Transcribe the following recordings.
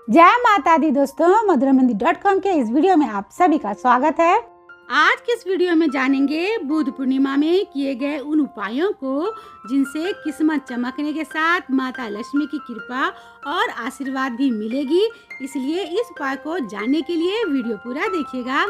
जय माता दी दोस्तों, मधुरमहिंदी.com के इस वीडियो में आप सभी का स्वागत है। आज के इस वीडियो में जानेंगे बुद्ध पूर्णिमा में किए गए उन उपायों को जिनसे किस्मत चमकने के साथ माता लक्ष्मी की कृपा और आशीर्वाद भी मिलेगी। इसलिए इस उपाय को जानने के लिए वीडियो पूरा देखिएगा।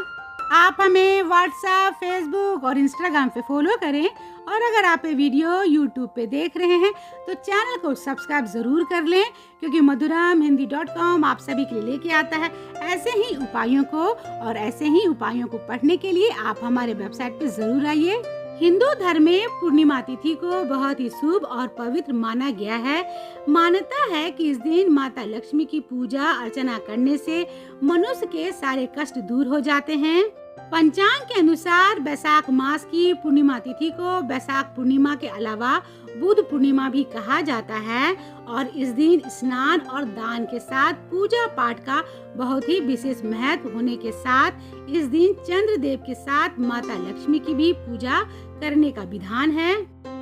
आप हमें व्हाट्सएप, फेसबुक और इंस्टाग्राम पे फॉलो करें और अगर आप ये वीडियो यूट्यूब पे देख रहे हैं तो चैनल को सब्सक्राइब ज़रूर कर लें, क्योंकि मधुरमहिंदी.com आप सभी के लिए लेके आता है ऐसे ही उपायों को। और ऐसे ही उपायों को पढ़ने के लिए आप हमारे वेबसाइट पे ज़रूर आइए। हिंदू धर्म में पूर्णिमा तिथि को बहुत ही शुभ और पवित्र माना गया है। मान्यता है कि इस दिन माता लक्ष्मी की पूजा अर्चना करने से मनुष्य के सारे कष्ट दूर हो जाते हैं। पंचांग के अनुसार बैसाख मास की पूर्णिमा तिथि को बैसाख पूर्णिमा के अलावा बुद्ध पूर्णिमा भी कहा जाता है और इस दिन स्नान और दान के साथ पूजा पाठ का बहुत ही विशेष महत्व होने के साथ इस दिन चंद्रदेव के साथ माता लक्ष्मी की भी पूजा करने का विधान है।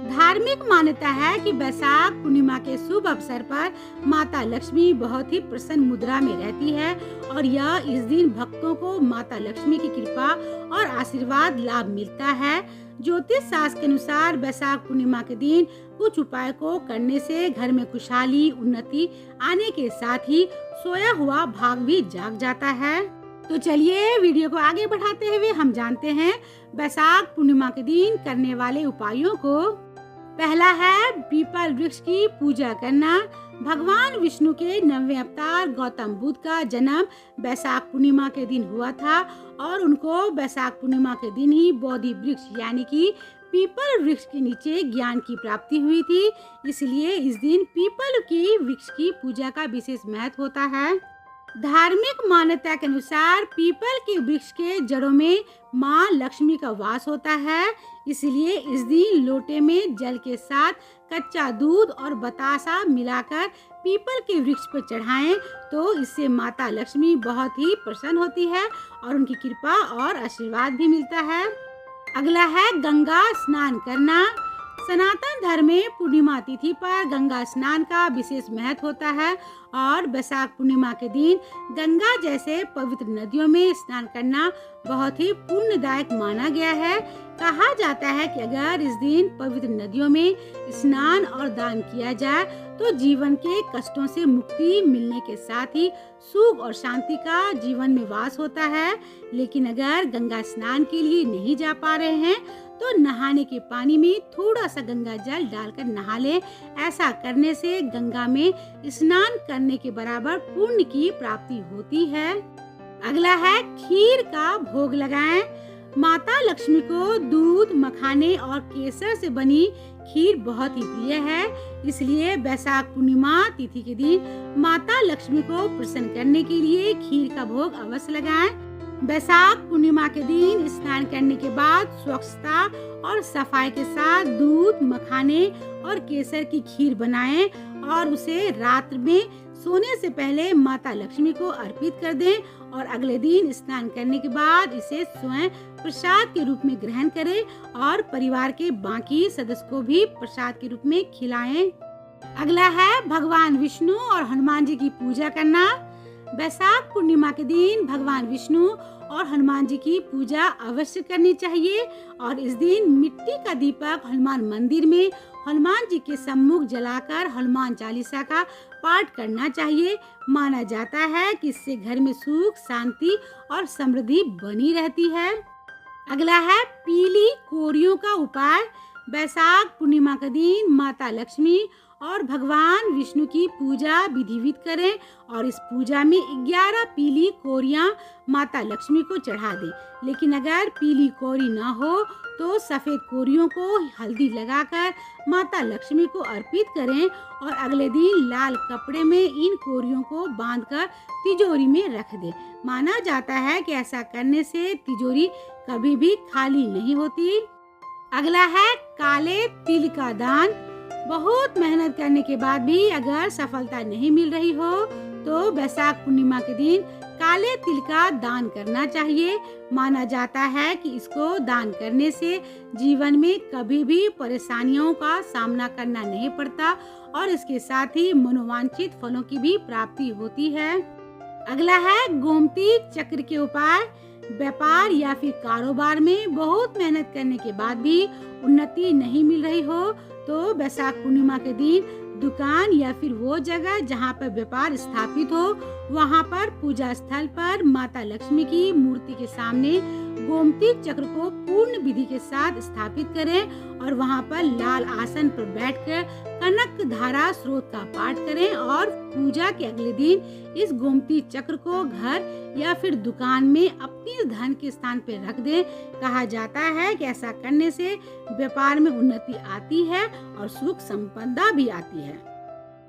धार्मिक मान्यता है कि बैसाख पूर्णिमा के शुभ अवसर पर माता लक्ष्मी बहुत ही प्रसन्न मुद्रा में रहती है और यह इस दिन भक्तों को माता लक्ष्मी की कृपा और आशीर्वाद लाभ मिलता है। ज्योतिष शास्त्र के अनुसार बैसाख पूर्णिमा के दिन कुछ उपाय को करने से घर में खुशहाली उन्नति आने के साथ ही सोया हुआ भाग भी जाग जाता है। तो चलिए वीडियो को आगे बढ़ाते हुए हम जानते हैं बैसाख पूर्णिमा के दिन करने वाले उपायों को। पहला है पीपल वृक्ष की पूजा करना। भगवान विष्णु के 9वें अवतार गौतम बुद्ध का जन्म बैसाख पूर्णिमा के दिन हुआ था और उनको बैसाख पूर्णिमा के दिन ही बोधि वृक्ष यानी कि पीपल वृक्ष के नीचे ज्ञान की प्राप्ति हुई थी। इसलिए इस दिन पीपल की वृक्ष की पूजा का विशेष महत्व होता है। धार्मिक मान्यता के अनुसार पीपल के वृक्ष के जड़ों में माँ लक्ष्मी का वास होता है। इसलिए इस दिन लोटे में जल के साथ कच्चा दूध और बतासा मिलाकर पीपल के वृक्ष पर चढ़ाएं तो इससे माता लक्ष्मी बहुत ही प्रसन्न होती है और उनकी कृपा और आशीर्वाद भी मिलता है। अगला है गंगा स्नान करना। सनातन धर्म में पूर्णिमा तिथि पर गंगा स्नान का विशेष महत्व होता है और बैसाख पूर्णिमा के दिन गंगा जैसे पवित्र नदियों में स्नान करना बहुत ही पुण्यदायक माना गया है। कहा जाता है कि अगर इस दिन पवित्र नदियों में स्नान और दान किया जाए तो जीवन के कष्टों से मुक्ति मिलने के साथ ही सुख और शांति का जीवन में वास होता है। लेकिन अगर गंगा स्नान के लिए नहीं जा पा रहे हैं तो नहाने के पानी में थोड़ा सा गंगा जल डालकर नहा लें। ऐसा करने से गंगा में स्नान करने के बराबर पुण्य की प्राप्ति होती है। अगला है खीर का भोग लगाएं। माता लक्ष्मी को दूध, मखाने और केसर से बनी खीर बहुत ही प्रिय है। इसलिए बैसाख पूर्णिमा तिथि के दिन माता लक्ष्मी को प्रसन्न करने के लिए खीर का भोग अवश्य लगाएं। बैसाख पूर्णिमा के दिन स्नान करने के बाद स्वच्छता और सफाई के साथ दूध, मखाने और केसर की खीर बनाएं और उसे रात में सोने से पहले माता लक्ष्मी को अर्पित कर दें और अगले दिन स्नान करने के बाद इसे स्वयं प्रसाद के रूप में ग्रहण करें और परिवार के बाकी सदस्य को भी प्रसाद के रूप में खिलाएं। अगला है भगवान विष्णु और हनुमान जी की पूजा करना। बैसाख पूर्णिमा के दिन भगवान विष्णु और हनुमान जी की पूजा अवश्य करनी चाहिए और इस दिन मिट्टी का दीपक हनुमान मंदिर में हनुमान जी के सम्मुख जलाकर हनुमान चालीसा का पाठ करना चाहिए। माना जाता है कि इससे घर में सुख, शांति और समृद्धि बनी रहती है। अगला है पीली कोरियों का उपाय। बैसाख पूर्णिमा का दिन माता लक्ष्मी और भगवान विष्णु की पूजा विधिवत करें और इस पूजा में 11 पीली कोरियां माता लक्ष्मी को चढ़ा दें। लेकिन अगर पीली कोरी ना हो तो सफेद कोरियों को हल्दी लगाकर माता लक्ष्मी को अर्पित करें और अगले दिन लाल कपड़े में इन कोरियों को बांधकर तिजोरी में रख दें। माना जाता है कि ऐसा करने से तिजोरी कभी भी खाली नहीं होती। अगला है काले तिल का दान। बहुत मेहनत करने के बाद भी अगर सफलता नहीं मिल रही हो तो बैसाख पूर्णिमा के दिन काले तिल का दान करना चाहिए। माना जाता है कि इसको दान करने से जीवन में कभी भी परेशानियों का सामना करना नहीं पड़ता और इसके साथ ही मनोवांछित फलों की भी प्राप्ति होती है। अगला है गोमती चक्र के उपाय। व्यापार या फिर कारोबार में बहुत मेहनत करने के बाद भी उन्नति नहीं मिल रही हो तो वैशाख पूर्णिमा के दिन दुकान या फिर वो जगह जहाँ पर व्यापार स्थापित हो वहाँ पर पूजा स्थल पर माता लक्ष्मी की मूर्ति के सामने गोमती चक्र को पूर्ण विधि के साथ स्थापित करें और वहाँ पर लाल आसन पर बैठकर कनक धारा स्रोत का पाठ करें और पूजा के अगले दिन इस गोमती चक्र को घर या फिर दुकान में अपनी धन के स्थान पर रख दें। कहा जाता है कि ऐसा करने से व्यापार में उन्नति आती है और सुख संपदा भी आती है।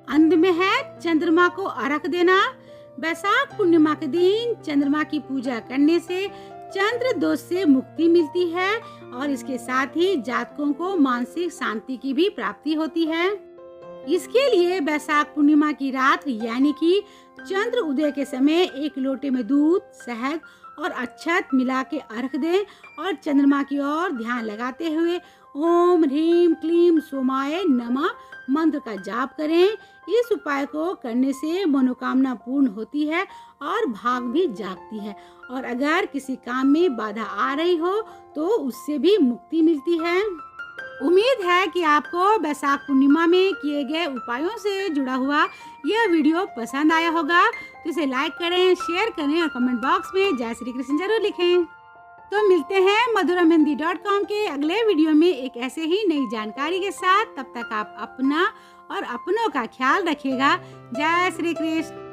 अंत में है चंद्रमा को अर्घ देना। वैशाख पूर्णिमा के दिन चंद्रमा की पूजा करने से चंद्र दोष से मुक्ति मिलती है और इसके साथ ही जातकों को मानसिक शांति की भी प्राप्ति होती है। इसके लिए वैशाख पूर्णिमा की रात यानी कि चंद्र उदय के समय एक लोटे में दूध, शहद और अक्षत मिला के अर्घ दें और चंद्रमा की ओर ध्यान लगाते हुए ओम ह्रीम क्लीम सोमाय नमः मंत्र का जाप करें। इस उपाय को करने से मनोकामना पूर्ण होती है और भाग भी जागती है और अगर किसी काम में बाधा आ रही हो तो उससे भी मुक्ति मिलती है। उम्मीद है कि आपको वैशाख पूर्णिमा में किए गए उपायों से जुड़ा हुआ यह वीडियो पसंद आया होगा, तो इसे लाइक करें, शेयर करें और कमेंट बॉक्स में जय श्री कृष्ण जरूर लिखें। तो मिलते हैं madhuramhindy.com के अगले वीडियो में एक ऐसे ही नई जानकारी के साथ। तब तक आप अपना और अपनों का ख्याल रखिएगा। जय श्री कृष्ण।